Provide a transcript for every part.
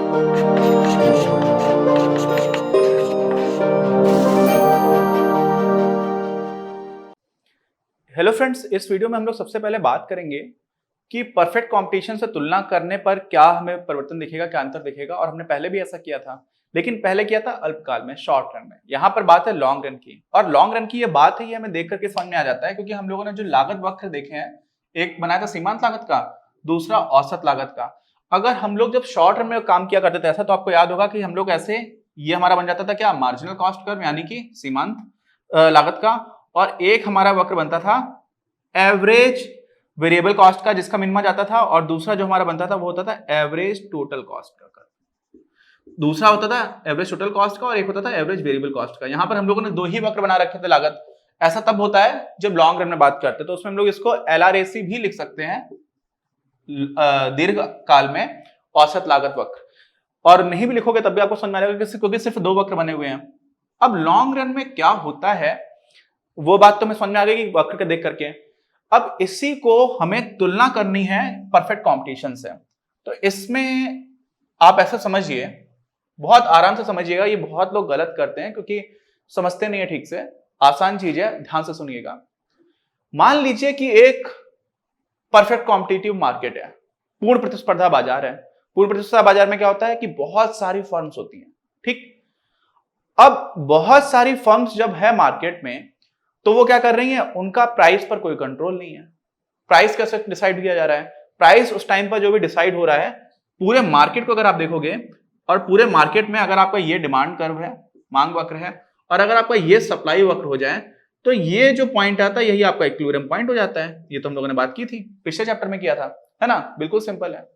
Hello friends, इस video में हम लोग सबसे पहले बात करेंगे कि परफेक्ट कंपटीशन से तुलना करने पर क्या हमें परिवर्तन दिखेगा, क्या अंतर दिखेगा। और हमने पहले भी ऐसा किया था, लेकिन पहले किया था अल्पकाल में, शॉर्ट रन में। यहाँ पर बात है लॉन्ग रन की, और लॉन्ग रन की ये बात है, ये हमें देख करके समझ में आ जाता है, क्योंकि हम लोगों ने जो लागत वक्र देखे हैं, एक बनाया था सीमांत लागत का, दूसरा औसत लागत का। अगर हम लोग जब शॉर्ट रन में काम किया करते थे ऐसा, तो आपको याद होगा कि हम लोग ऐसे, ये हमारा बन जाता था क्या, मार्जिनल कॉस्ट कर्व, यानी कि सीमांत लागत का। और एक हमारा वक्र बनता था एवरेज वेरिएबल कॉस्ट का, जिसका मिनिमम जाता था। और दूसरा जो हमारा बनता था वो होता था एवरेज टोटल कॉस्ट का। दूसरा होता था एवरेज टोटल कॉस्ट का, और एक होता था एवरेज वेरिएबल कॉस्ट का। यहां पर हम लोगों ने दो ही वक्र बना रखे थे लागत। ऐसा तब होता है जब लॉन्ग रन में बात करते हैं, तो उसमें हम लोग इसको LRAC भी लिख सकते हैं, दीर्घ काल में औसत लागत वक्र। और नहीं भी लिखोगे तब भी आपको समझ में आ जाएगा, क्योंकि सिर्फ दो वक्र बने हुए हैं। अब लॉन्ग रन में क्या होता है वो बात तो मैं समझ में आ गई वक्र के देख करके। अब इसी को हमें तुलना करनी है परफेक्ट कंपटीशन से। तो इसमें आप ऐसा समझिए, बहुत आराम से समझिएगा, ये बहुत लोग गलत करते हैं क्योंकि समझते नहीं है ठीक से। आसान चीज है, ध्यान से सुनिएगा। मान लीजिए कि एक परफेक्ट कॉम्पिटिटिव मार्केट है, पूर्ण प्रतिस्पर्धा बाजार है। पूर्ण प्रतिस्पर्धा बाजार में क्या होता है कि बहुत सारी फर्म्स होती हैं, ठीक। अब बहुत सारी फर्म्स जब है मार्केट में, तो वो क्या कर रही हैं, उनका प्राइस पर कोई कंट्रोल नहीं है। प्राइस कैसे डिसाइड किया जा रहा है? प्राइस उस टाइम पर जो भी डिसाइड हो रहा है, पूरे मार्केट को अगर आप देखोगे, और पूरे मार्केट में अगर आपका ये डिमांड कर्व है, मांग वक्र है, और अगर आपका ये सप्लाई वक्र हो जाए, तो ये जो पॉइंट आता है यही आपका इक्विलिब्रियम पॉइंट हो जाता है। ये तो हम लोगों ने बात की थी, पिछले चैप्टर में किया था, है ना। बिल्कुल सिंपल है।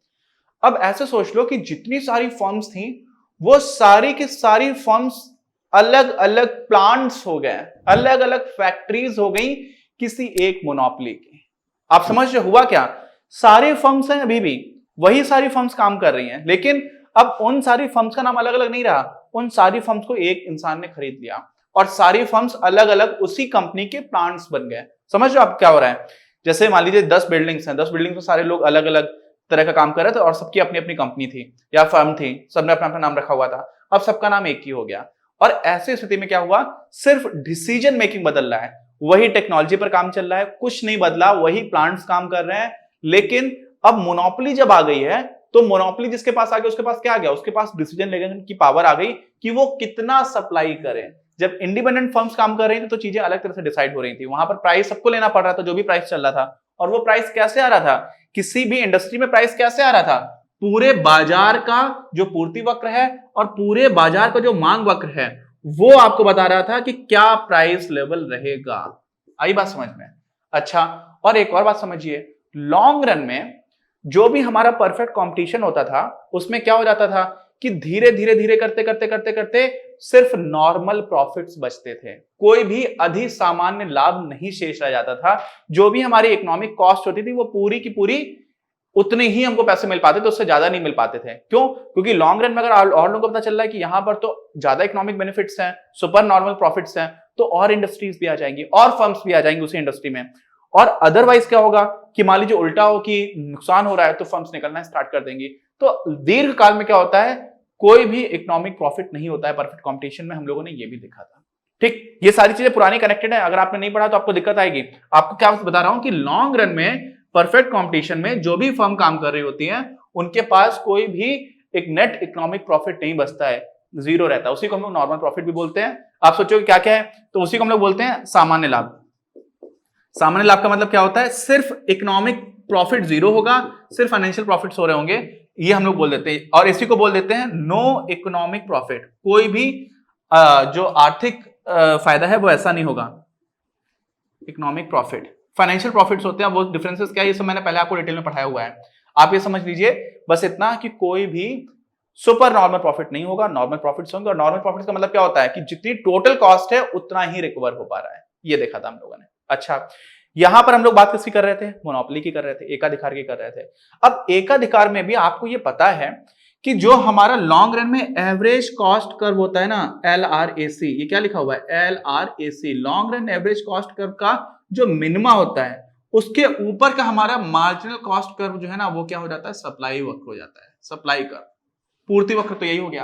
अब ऐसे सोच लो कि जितनी सारी फर्म्स थी, वो सारी की सारी फर्म्स अलग अलग प्लांट्स हो गए, अलग अलग फैक्ट्रीज हो गई किसी एक मोनोपोली की। आप समझ रहे हुआ क्या? सारी फर्म्स हैं, अभी भी वही सारी फर्म्स काम कर रही हैं, लेकिन अब उन सारी फर्म्स का नाम अलग अलग नहीं रहा। उन सारी फर्म्स को एक इंसान ने खरीद लिया, और सारी फर्म्स अलग अलग उसी कंपनी के प्लांट्स बन गए। समझ रहे हो आप क्या हो रहा है? जैसे मान लीजिए 10 बिल्डिंग्स हैं, 10 बिल्डिंग्स में सारे लोग अलग अलग तरह का काम कर रहे थे, और सबकी अपनी अपनी कंपनी थी या फर्म थी, सबने अपना अपना नाम रखा हुआ था। अब सबका नाम एक ही हो गया, और ऐसी स्थिति में क्या हुआ, सिर्फ डिसीजन मेकिंग बदल रहा है, वही टेक्नोलॉजी पर काम चल रहा है, कुछ नहीं बदला, वही प्लांट्स काम कर रहे हैं। लेकिन अब मोनोपोली जब आ गई है, तो मोनोपोली जिसके पास आ गया, उसके पास क्या आ गया, उसके पास डिसीजन लेने की पावर आ गई कि वो कितना सप्लाई करे। जब इंडिपेंडेंट फर्म्स काम कर रही थी, तो चीजें अलग तरह से डिसाइड हो रही थी। वहां पर प्राइस सबको लेना पड़ रहा था, जो भी प्राइस चल रहा था। और वो प्राइस कैसे आ रहा था, किसी भी इंडस्ट्री में प्राइस कैसे आ रहा था, पूरे बाजार का जो पूर्ति वक्र है और पूरे बाजार का जो मांग वक्र है, वो आपको बता रहा था कि क्या प्राइस लेवल रहेगा। आई बात समझ में? अच्छा, और एक और बात समझिए, लॉन्ग रन में जो भी हमारा परफेक्ट कंपटीशन होता था, उसमें क्या हो जाता था कि धीरे धीरे धीरे करते करते करते करते सिर्फ नॉर्मल प्रॉफिट्स बचते थे, कोई भी अधिक सामान्य लाभ नहीं शेष रह जाता था। जो भी हमारी इकोनॉमिक कॉस्ट होती थी, वो पूरी की पूरी उतने ही हमको पैसे मिल पाते थे, उससे ज्यादा नहीं मिल पाते थे। क्यों? क्योंकि लॉन्ग रन में अगर और लोगों को पता चल रहा है कि यहां पर तो ज्यादा इकोनॉमिक बेनिफिट्स हैं, सुपर नॉर्मल प्रॉफिट्स हैं, तो और इंडस्ट्रीज भी आ जाएंगी और फर्म्स भी आ जाएंगी उसी इंडस्ट्री में। और अदरवाइज क्या होगा कि मान लीजिए उल्टा हो कि नुकसान हो रहा है, तो फर्म्स निकलना स्टार्ट कर देंगी। तो दीर्घ काल में क्या होता है, कोई भी इकोनॉमिक प्रॉफिट नहीं होता है परफेक्ट कंपटीशन में। हम लोगों ने ये भी देखा था, ठीक। ये सारी चीजें पुरानी कनेक्टेड है, अगर आपने नहीं पढ़ा तो आपको दिक्कत आएगी। आपको क्या बता रहा हूं कि लॉन्ग रन में परफेक्ट कंपटीशन में जो भी फर्म काम कर रही होती है, उनके पास कोई भी एक नेट इकोनॉमिक प्रॉफिट नहीं बचता है, जीरो रहता है। उसी को हम लोग नॉर्मल प्रॉफिट भी बोलते हैं। आप सोचोगे क्या क्या है, तो उसी को हम लोग बोलते हैं सामान्य लाभ। सामान्य लाभ का मतलब क्या होता है, सिर्फ इकोनॉमिक प्रॉफिट जीरो होगा, सिर्फ फाइनेंशियल प्रॉफिट्स हो रहे होंगे, ये हम लोग बोल देते हैं। और इसी को बोल देते हैं नो इकोनॉमिक प्रॉफिट। कोई भी जो आर्थिक फायदा है वो ऐसा नहीं होगा। इकोनॉमिक प्रॉफिट, फाइनेंशियल प्रॉफिट्स होते हैं। वो डिफरेंसेस क्या है, ये सब मैंने पहले आपको डिटेल में पढ़ाया हुआ है। आप ये समझ लीजिए बस इतना कि कोई भी सुपर नॉर्मल प्रॉफिट नहीं होगा, नॉर्मल प्रॉफिट्स होंगे। और नॉर्मल प्रॉफिट्स का मतलब क्या होता है कि जितनी टोटल कॉस्ट है उतना ही रिकवर हो पा रहा है। ये देखा था हम लोगों ने। अच्छा, यहां पर हम लोग बात किसकी कर रहे थे, मोनोपोली की कर रहे थे, एकाधिकार की कर रहे थे। अब एकाधिकार में भी आपको ये पता है कि जो हमारा लॉन्ग रन में एवरेज कॉस्ट कर्व होता है ना, LRAC, ये क्या लिखा हुआ है, LRAC, long run average cost curve का जो मिनिमा होता है, उसके ऊपर का हमारा मार्जिनल कॉस्ट कर्व जो है ना, वो क्या हो जाता है, सप्लाई वक्र हो जाता है, सप्लाई कर्व। पूर्ति वक्र तो यही हो गया,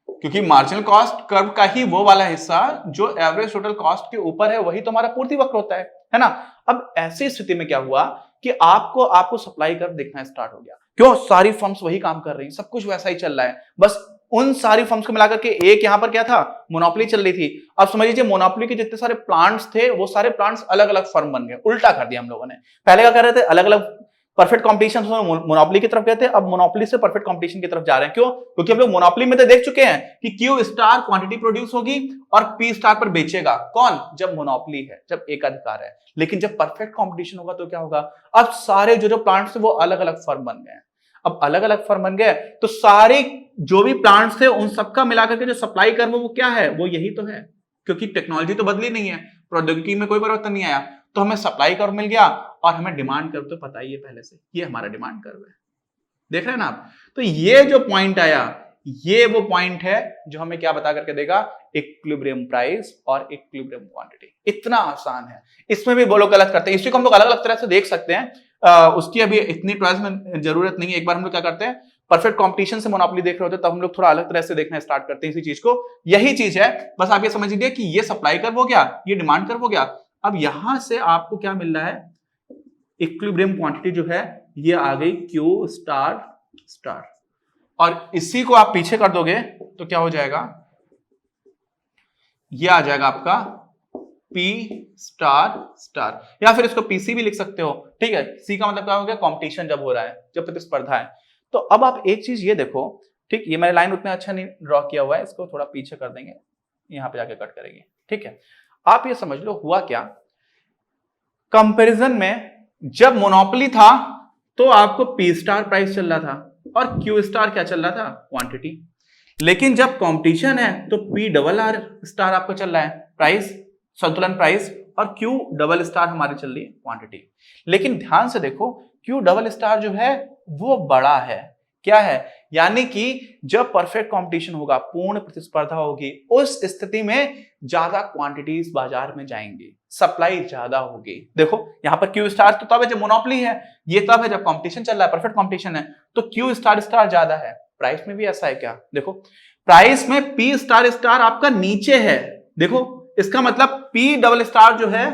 क्योंकि मार्जिनल कॉस्ट कर्व का ही वो वाला हिस्सा जो एवरेज टोटल कॉस्ट के ऊपर है वही तो हमारा पूर्ति वक्र होता है ना। अब ऐसी स्थिति में क्या हुआ कि आपको सप्लाई कर्व दिखना स्टार्ट हो गया। क्यों? सारी फर्म्स वही काम कर रही हैं, सब कुछ वैसा ही चल रहा है, बस उन सारी फर्म्स को मिलाकर के एक यहां पर क्या था, मोनोपोली चल रही थी। अब समझ लीजिए मोनोपोली के जितने सारे प्लांट्स थे वो सारे प्लांट्स अलग अलग फर्म बन गए, उल्टा कर दिया हम लोगों ने। पहले क्या कर रहे थे, अलग अलग परफेक्ट कंपटीशन मोनोपोली की तरफ गए थे, अब मोनोपोली से परफेक्ट कंपटीशन की तरफ जा रहे हैं। क्यों? क्योंकि हम लोग मोनोपोली में तो देख चुके हैं कि क्यू स्टार क्वांटिटी प्रोड्यूस होगी और पी स्टार पर बेचेगा कौन, जब मोनोपोली है, जब एकाधिकार है। लेकिन जब परफेक्ट कंपटीशन होगा तो क्या होगा, अब सारे जो प्लांट्स थे वो अलग अलग फर्म बन गए। अब अलग अलग फर्म बन गए तो सारे जो भी प्लांट्स थे उन सबका मिलाकर के जो सप्लाई कर्व वो क्या है, वो यही तो है, क्योंकि टेक्नोलॉजी तो बदली नहीं है, प्रौद्योगिकी में कोई परिवर्तन नहीं आया, तो हमें सप्लाई कर्व मिल गया और हमें डिमांड कर्व तो पता ही है पहले से, ये हमारा डिमांड कर्व है। देख रहे हैं ना आप? तो ये जो पॉइंट आया, ये वो पॉइंट है जो हमें क्या बता करके देगा, इक्विलिब्रियम प्राइस और इक्विलिब्रियम क्वांटिटी। इतना आसान है, इसमें भी वो लोग गलत करते हैं, इसी को हम लोग अलग अलग तरह से देख सकते हैं। उसकी अभी इतनी ट्रायल्स में जरूरत नहीं है। एक बार हम लोग क्या करते हैं, परफेक्ट कंपटीशन से मोनोपोली देख रहे होते तब हम लोग थोड़ा अलग तरह से देखना स्टार्ट करते हैं इसी चीज को। यही चीज है, बस आप ये समझ लीजिए कि ये सप्लाई कर्व हो गया, ये डिमांड कर्व हो गया। अब यहां से आपको क्या मिल रहा है, इक्विलिब्रियम क्वांटिटी जो है ये आ गई क्यू स्टार स्टार, और इसी को आप पीछे कर दोगे तो क्या हो जाएगा, ये आ जाएगा आपका पी स्टार स्टार, या फिर इसको पीसी भी लिख सकते हो। ठीक है, सी का मतलब क्या हो गया, कंपटीशन जब हो रहा है, जब प्रतिस्पर्धा है। तो अब आप एक चीज ये देखो, ठीक, ये मैंने लाइन उतना अच्छा नहीं ड्रॉ किया हुआ है, इसको थोड़ा पीछे कर देंगे, यहां पे जाके कट करेंगे। ठीक है, आप ये समझ लो हुआ क्या, कंपैरिजन में जब मोनोपोली था तो आपको पी स्टार प्राइस चल रहा था और क्यू स्टार क्या चल रहा था, क्वांटिटी। लेकिन जब कंपटीशन है तो पी डबल आर स्टार आपको चल रहा है प्राइस, संतुलन प्राइस, और क्यू डबल स्टार हमारी चल रही है क्वांटिटी। लेकिन ध्यान से देखो, क्यू डबल स्टार जो है वो बड़ा है, क्या है, यानी कि जब परफेक्ट कंपटीशन होगा, पूर्ण प्रतिस्पर्धा होगी, उस स्थिति में ज्यादा क्वांटिटीज बाजार में जाएंगी, सप्लाई ज्यादा होगी। देखो यहां पर क्यू स्टार तो तब है जब मोनोपोली है, ये तब है जब कंपटीशन चल रहा है, परफेक्ट कंपटीशन है, तो क्यू स्टार स्टार ज्यादा है। प्राइस में भी ऐसा है क्या, देखो प्राइस में पी स्टार स्टार आपका नीचे है, देखो इसका मतलब पी डबल स्टार जो है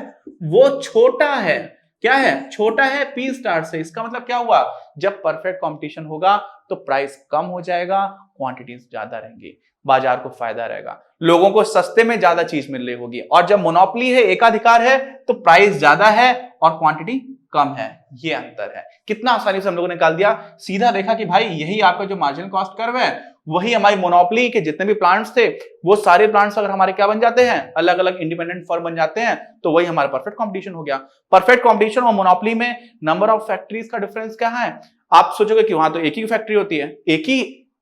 वो छोटा है, क्या है, छोटा है पी स्टार से। इसका मतलब क्या हुआ, जब परफेक्ट कंपटीशन होगा तो प्राइस कम हो जाएगा, क्वांटिटीज ज्यादा रहेंगी, बाजार को फायदा रहेगा, लोगों को सस्ते में ज्यादा चीज मिल रही होगी। और जब मोनोपोली है, एकाधिकार है, तो प्राइस ज्यादा है और क्वांटिटी कम है, ये अंतर है। कितना आसानी से हम लोगों ने निकाल दिया, सीधा देखा कि भाई यही आपका जो मार्जिनल कॉस्ट कर्व है, वही हमारी मोनोपोली के जितने भी प्लांट्स थे वो सारे प्लांट्स अगर हमारे क्या बन जाते हैं, अलग अलग इंडिपेंडेंट फर्म बन जाते हैं, तो वही हमारा परफेक्ट कंपटीशन हो गया। परफेक्ट कंपटीशन और मोनोपोली में नंबर ऑफ फैक्ट्रीज का डिफरेंस क्या है, आप सोचोगे कि वहां तो एक ही फैक्ट्री होती है,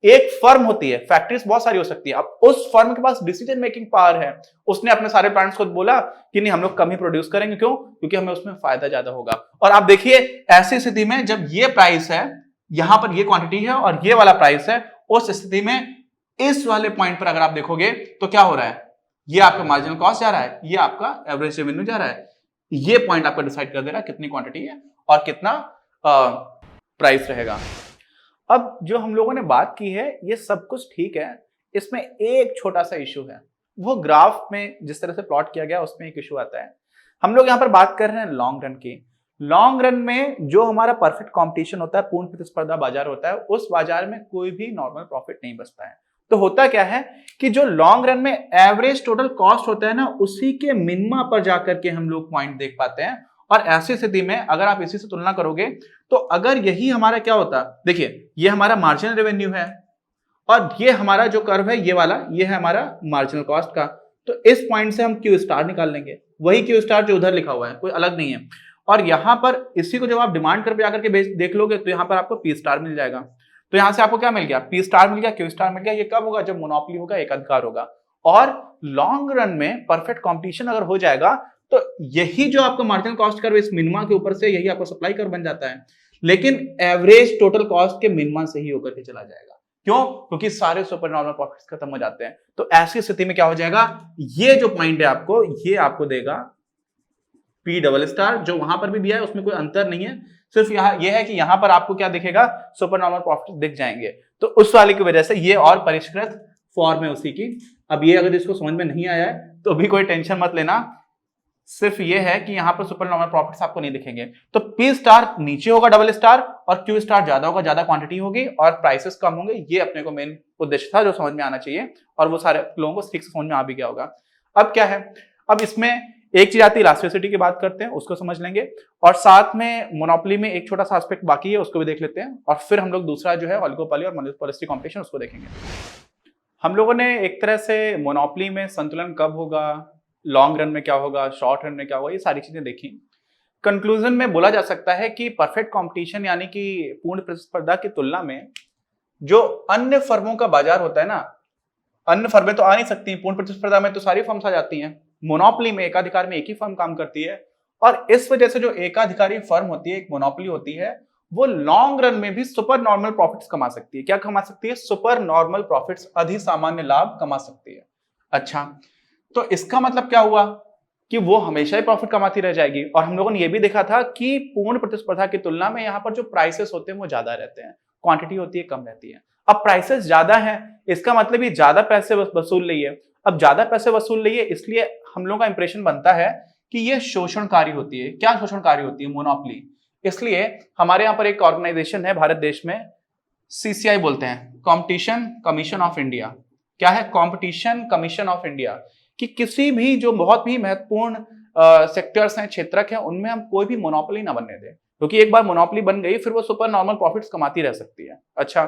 एक फर्म होती है, फैक्ट्रीज बहुत सारी हो सकती है। अब उस फर्म के पास डिसीजन मेकिंग पावर है, उसने अपने सारे प्लांट्स को बोला कि नहीं हम लोग कम ही प्रोड्यूस करेंगे, क्यों, क्योंकि हमें उसमें फायदा ज्यादा होगा। और आप देखिए ऐसी स्थिति में जब ये प्राइस है, यहां पर ये क्वांटिटी है और ये वाला प्राइस है, उस स्थिति में इस वाले पॉइंट पर अगर आप देखोगे तो क्या हो रहा है, ये आपका मार्जिनल कॉस्ट जा रहा है, ये आपका एवरेज रेवेन्यू जा रहा है। ये पॉइंट आपका डिसाइड कर दे रहा है कितनी क्वांटिटी है और कितना प्राइस रहेगा। अब जो हम लोगों ने बात की है ये सब कुछ ठीक है, इसमें एक छोटा सा इशू है, वो ग्राफ में जिस तरह से प्लॉट किया गया उसमें एक इशू आता है। हम लोग यहाँ पर बात कर रहे हैं लॉन्ग रन की। लॉन्ग रन में जो हमारा परफेक्ट कंपटीशन होता है, पूर्ण प्रतिस्पर्धा बाजार होता है, उस बाजार में कोई भी नॉर्मल प्रॉफिट नहीं बचता है। तो होता क्या है कि जो लॉन्ग रन में एवरेज टोटल कॉस्ट होता है ना, उसी के मिनिमा पर जाकर के हम लोग पॉइंट देख पाते हैं। और ऐसी स्थिति में अगर आप इसी से तुलना करोगे तो अगर यही हमारा क्या होता, देखिए ये हमारा मार्जिनल रेवेन्यू है और ये हमारा जो कर्व है ये वाला, ये है हमारा मार्जिनल कॉस्ट का, तो इस पॉइंट से हम क्यू स्टार निकाल लेंगे, वही क्यू स्टार जो उधर लिखा हुआ है, कोई अलग नहीं है। और यहां पर इसी को जब आप डिमांड कर्व पे आकर के देख लोगे तो यहां पर आपको पी स्टार मिल जाएगा। तो यहां से आपको क्या मिल गया, पी स्टार मिल गया, क्यू स्टार मिल गया। ये कब होगा, जब मोनोपोली होगा, एकाधिकार होगा। और लॉन्ग रन में परफेक्ट कंपटीशन अगर हो जाएगा तो यही जो आपका मार्जिनल कॉस्ट कर्व इस मिनिमा के ऊपर से यही आपको सप्लाई कर्व बन जाता है, लेकिन एवरेज टोटल कॉस्ट के मिनिमा से ही होकर के चला जाएगा। क्यों, क्योंकि सारे सुपर नॉर्मल प्रॉफिट्स खत्म हो जाते हैं। तो ऐसी स्थिति में क्या हो जाएगा, ये जो पॉइंट है आपको, ये आपको देगा पी डबल स्टार, जो वहां पर भी दिया है उसमें कोई अंतर नहीं है, सिर्फ यहाँ ये है कि यहाँ पर आपको क्या दिखेगा, सुपर नॉर्मल प्रॉफिट दिख जाएंगे। तो उस वाले की वजह से ये और परिष्कृत फॉर्म है उसी की। अब ये अगर इसको समझ में नहीं आया है तो भी कोई टेंशन मत लेना, सिर्फ ये है कि यहाँ पर सुपर नॉर्मल प्रॉफिट्स आपको नहीं दिखेंगे। तो पी स्टार नीचे होगा डबल स्टार, और क्यू स्टार ज्यादा होगा, ज्यादा क्वांटिटी होगी और प्राइसेस कम होंगे। ये अपने को मेन उद्देश्य था जो समझ में आना चाहिए, और वो सारे लोगों को ठीक से समझ में आ भी गया होगा। अब क्या है, अब इसमें एक चीज आती है, इलास्टिसिटी की बात करते हैं, उसको समझ लेंगे, और साथ में मोनोपोली में एक छोटा सा एस्पेक्ट बाकी है, उसको भी देख लेते हैं, और फिर हम लोग दूसरा जो है ओलिगोपोली और मोनोपोलिस्टिक कॉम्पिटिशन उसको देखेंगे। हम लोगों ने एक तरह से मोनोपोली में संतुलन कब होगा, लॉन्ग रन में क्या होगा, शॉर्ट रन में क्या होगा, ये सारी चीजें देखी। कंक्लूजन में बोला जा सकता है कि परफेक्ट कंपटीशन यानी कि पूर्ण प्रतिस्पर्धा की तुलना में जो अन्य फर्मों का बाजार होता है ना, अन्य फर्में तो आ नहीं सकती, पूर्ण प्रतिस्पर्धा में तो सारी फर्म्स आ जाती हैं। मोनोपोली में एकाधिकार में एक ही फर्म काम करती है, और इस वजह से जो एकाधिकारी फर्म होती है, एक मोनोपोली होती है, वो लॉन्ग रन में भी सुपर नॉर्मल प्रॉफिट्स कमा सकती है। क्या कमा सकती है? सुपर नॉर्मल प्रॉफिट्स, अधिसामान्य लाभ कमा सकती है। अच्छा, तो इसका मतलब क्या हुआ कि वो हमेशा ही प्रॉफिट कमाती रह जाएगी। और हम लोगों ने ये भी देखा था कि पूर्ण प्रतिस्पर्धा की तुलना में यहाँ पर जो प्राइसेस होते हैं वो ज्यादा रहते हैं, क्वांटिटी होती है कम रहती है। अब प्राइसेस ज्यादा है, इसका मतलब ये ज्यादा पैसे वसूल रही है। अब ज्यादा पैसे वसूल रही है, इसलिए हम लोगों का इंप्रेशन बनता है कि ये शोषणकारी होती है। क्या शोषणकारी होती है? मोनोपोली। इसलिए हमारे यहाँ पर एक ऑर्गेनाइजेशन है भारत देश में, सीसीआई बोलते हैं, कॉम्पिटिशन कमीशन ऑफ इंडिया। क्या है? Competition commission of India. कि किसी भी जो बहुत ही महत्वपूर्ण सेक्टर्स हैं, क्षेत्रक हैं, उनमें हम कोई भी मोनोपोली ना बनने दें, क्योंकि एक बार मोनोपोली बन गई फिर वो सुपर नॉर्मल प्रॉफिट्स कमाती रह सकती है। अच्छा,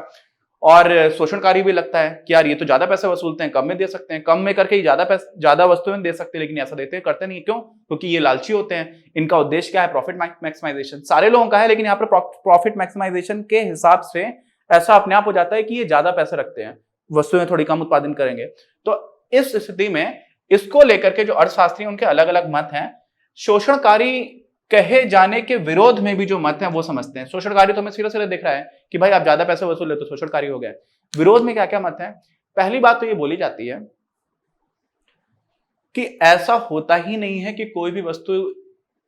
और शोषणकारी भी लगता है कि यार ये तो ज्यादा पैसे वसूलते हैं, कम में दे सकते हैं, कम में करके ही ज्यादा वस्तुएं दे सकते हैं, लेकिन ऐसा देते हैं, करते नहीं। क्यों? क्योंकि ये लालची होते हैं। इनका उद्देश्य क्या है? Profit maximisation. सारे लोगों का है, लेकिन यहाँ पर प्रॉफिट मैक्सिमाइजेशन के हिसाब से ऐसा अपने आप हो जाता है कि ये ज्यादा पैसे रखते हैं, वस्तुएं थोड़ी कम उत्पादन करेंगे। तो इस स्थिति में इसको लेकर के जो अर्थशास्त्री उनके अलग अलग मत हैं। शोषणकारी कहे जाने के विरोध में भी जो मत है वो समझते हैं। शोषणकारी तो हमें सीधा सीधा दिख रहा है कि भाई आप ज्यादा पैसे वसूल ले तो शोषणकारी हो गए। विरोध में क्या क्या मत है? पहली बात तो ये बोली जाती है कि ऐसा होता ही नहीं है कि कोई भी वस्तु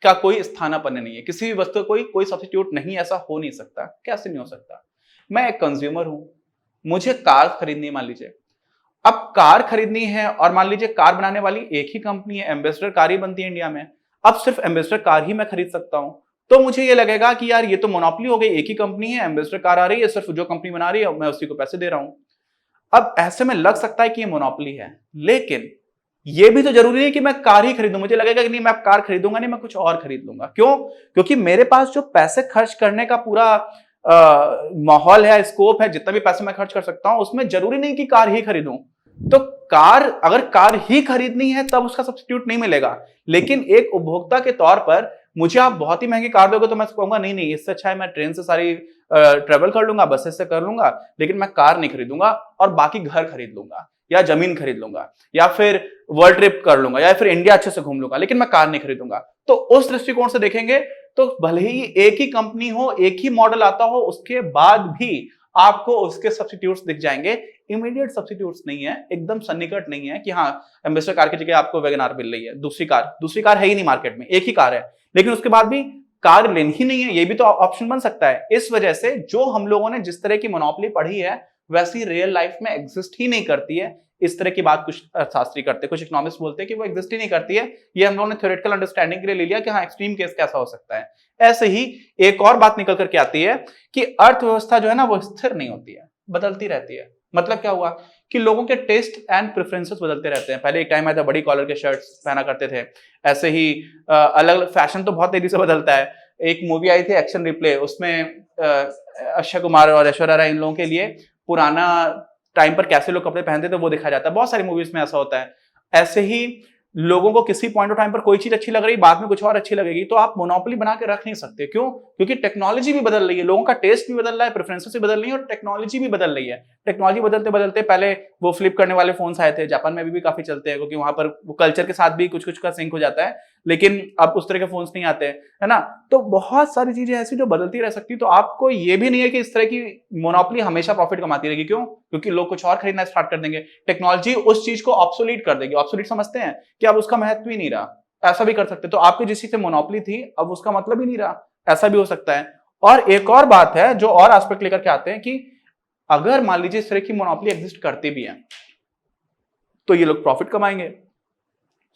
का कोई स्थानापन्न नहीं है, किसी भी वस्तु का कोई सब्स्टिट्यूट नहीं, ऐसा हो नहीं सकता। कैसे नहीं हो सकता? मैं एक कंज्यूमर हूं, मुझे कार खरीदनी है, मान लीजिए। अब कार खरीदनी है और मान लीजिए कार बनाने वाली एक ही कंपनी है, एम्बेसडर कार ही बनती है इंडिया में। अब सिर्फ एम्बेसडर कार ही मैं खरीद सकता हूं, तो मुझे ये लगेगा कि यार ये तो मोनोपोली हो गई, एक ही कंपनी है, एम्बेसडर कार आ रही है, सिर्फ जो कंपनी बना रही है मैं उसी को पैसे दे रहा हूं। अब ऐसे में लग सकता है कि ये मोनोपोली है, लेकिन ये भी तो जरूरी है कि मैं कार ही खरीदूं। मुझे लगेगा कि नहीं, मैं कार खरीदूंगा नहीं, मैं कुछ और खरीद लूंगा। क्यों? क्योंकि मेरे पास जो पैसे खर्च करने का पूरा माहौल है, स्कोप है, जितना भी पैसे मैं खर्च कर सकता हूं, उसमें जरूरी नहीं कि कार ही खरीदूं। तो अगर कार ही खरीदनी है तब उसका सब्स्टिट्यूट नहीं मिलेगा, लेकिन एक उपभोक्ता के तौर पर मुझे आप बहुत ही महंगी कार दोगे तो मैं कहूंगा नहीं नहीं, इससे अच्छा है मैं ट्रेन से सारी ट्रेवल कर लूंगा, बसेस से कर लूंगा, लेकिन मैं कार नहीं खरीदूंगा और बाकी घर खरीद लूंगा या जमीन खरीद लूंगा या फिर वर्ल्ड ट्रिप कर लूंगा या फिर इंडिया अच्छे से घूम लूंगा, लेकिन मैं कार नहीं खरीदूंगा। तो उस दृष्टिकोण से देखेंगे तो भले ही एक ही कंपनी हो, एक ही मॉडल आता हो, उसके बाद भी आपको उसके सब्स्टिट्यूट्स दिख जाएंगे। इमीडिएट सब्स्टिट्यूट्स नहीं है, एकदम सन्निकट नहीं है कि हाँ एम्बेसडर कार की जगह आपको वैगनआर मिल रही है, दूसरी कार है ही नहीं मार्केट में, एक ही कार है, लेकिन उसके बाद भी कार लेनी ही नहीं है, ये भी तो ऑप्शन बन सकता है। इस वजह से जो हम लोगों ने जिस तरह की मोनोपोली पढ़ी है वैसी रियल लाइफ में एग्जिस्ट ही नहीं करती है। इस तरह की बात कुछ शास्त्री करते हैं, कुछ इकोनॉमिस्ट बोलते हैं कि वो एग्जिस्ट ही नहीं करती है। ये हम लोगों ने थ्योरेटिकल अंडरस्टैंडिंग के लिए ले लिया कि हाँ एक्सट्रीम केस कैसा हो सकता है। ऐसे ही एक और बात निकल करके आती है कि अर्थव्यवस्था जो है ना वो स्थिर नहीं होती है, बदलती रहती है। मतलब क्या हुआ कि लोगों के टेस्ट एंड प्रेफरेंसेस बदलते रहते हैं। पहले एक टाइम आया था बड़ी कॉलर के शर्ट्स पहना करते थे, ऐसे ही अलग अलग फैशन तो बहुत तेजी से बदलता है। एक मूवी आई थी एक्शन रिप्ले, उसमें अक्षय कुमार और ऐश्वर्या राय इन लोगों के लिए पुराना टाइम पर कैसे लोग कपड़े पहनते थे वो दिखाया जाता है। बहुत सारी मूवीज में ऐसा होता है। ऐसे ही लोगों को किसी पॉइंट ऑफ टाइम पर कोई चीज अच्छी लग रही, बाद में कुछ और अच्छी लगेगी, तो आप मोनोपोली बना के रख नहीं सकते। क्यों? क्योंकि टेक्नोलॉजी भी बदल रही है, लोगों का टेस्ट भी बदल रहा है, प्रेफरेंसेस भी बदल रही है और टेक्नोलॉजी भी बदल रही है। टेक्नोलॉजी बदलते बदलते पहले वो फ्लिप करने वाले फोन्स आए थे, जापान में भी काफी चलते हैं क्योंकि वहां पर वो कल्चर के साथ भी कुछ कुछ का सिंक हो जाता है, लेकिन अब उस तरह के फोन्स नहीं आते, है ना। तो बहुत सारी चीजें ऐसी जो बदलती रह सकती। तो आपको ये भी नहीं है कि इस तरह की मोनोपोली हमेशा प्रॉफिट कमाती रहेगी। क्यों? क्योंकि लोग कुछ और खरीदना स्टार्ट कर देंगे, टेक्नोलॉजी उस चीज को ऑब्सोलीट कर देगी। ऑब्सोलीट समझते हैं कि अब उसका महत्व ही नहीं रहा। ऐसा भी कर सकते, तो आपको जिस चीज से मोनोपोली थी अब उसका मतलब ही नहीं रहा, ऐसा भी हो सकता है। और एक और बात है जो और एस्पेक्ट लेकर के आते हैं कि अगर मान लीजिए इस तरह की मोनोपोली एग्जिस्ट करती भी है तो ये लोग प्रॉफिट कमाएंगे,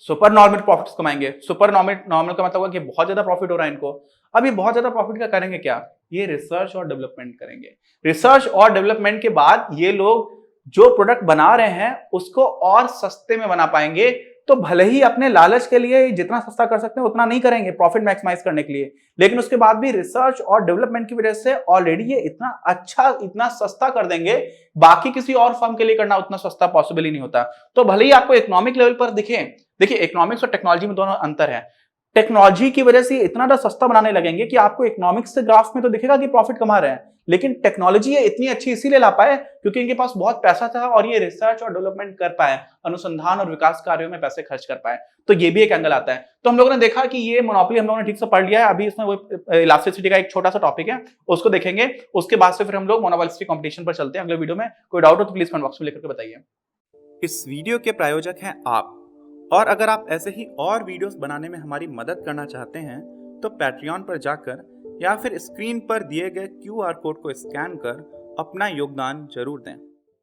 सुपर नॉर्मल प्रॉफिट्स कमाएंगे। सुपर नॉर्मल का मतलब हुआ कि बहुत ज्यादा प्रॉफिट हो रहा है इनको। अब ये बहुत ज्यादा प्रॉफिट का करेंगे क्या? ये रिसर्च और डेवलपमेंट करेंगे। रिसर्च और डेवलपमेंट के बाद ये लोग जो प्रोडक्ट बना रहे हैं उसको और सस्ते में बना पाएंगे। तो भले ही अपने लालच के लिए जितना सस्ता कर सकते हैं उतना नहीं करेंगे प्रॉफिट मैक्सिमाइज करने के लिए, लेकिन उसके बाद भी रिसर्च और डेवलपमेंट की वजह से ऑलरेडी ये इतना अच्छा, इतना सस्ता कर देंगे, बाकी किसी और फर्म के लिए करना उतना सस्ता पॉसिबल ही नहीं होता। तो भले ही आपको इकोनॉमिक लेवल पर दिखे, देखिए इकोनॉमिक्स और टेक्नोलॉजी में दोनों अंतर है। टेक्नोलॉजी की वजह से इतना ज्यादा सस्ता बनाने लगेंगे कि आपको इकोनॉमिक्स से ग्राफ में तो दिखेगा कि प्रॉफिट कमा रहे हैं, लेकिन टेक्नोलॉजी ये इतनी अच्छी इसीलिए ला पाए क्योंकि इनके पास बहुत पैसा था और ये रिसर्च और डेवलपमेंट कर पाए, अनुसंधान और विकास कार्यों में पैसे खर्च कर पाए। तो ये भी एक एंगल आता है। तो हम लोगों ने देखा कि ये मोनोपोली हम लोगों ने ठीक से पढ़ लिया है। अभी इसमें वो इलास्टिसिटी का एक छोटा सा टॉपिक है, उसको देखेंगे। उसके बाद से फिर हम लोग मोनोपोलिस्टिक कंपटीशन पर चलते हैं अगले वीडियो में। कोई डाउट हो तो प्लीज कमेंट बॉक्स में लिख करके बताइए। इस वीडियो के प्रायोजक हैं आप, और अगर आप ऐसे ही और वीडियोस बनाने में हमारी मदद करना चाहते हैं तो पैट्रियन पर जाकर या फिर स्क्रीन पर दिए गए QR कोड को स्कैन कर अपना योगदान जरूर दें।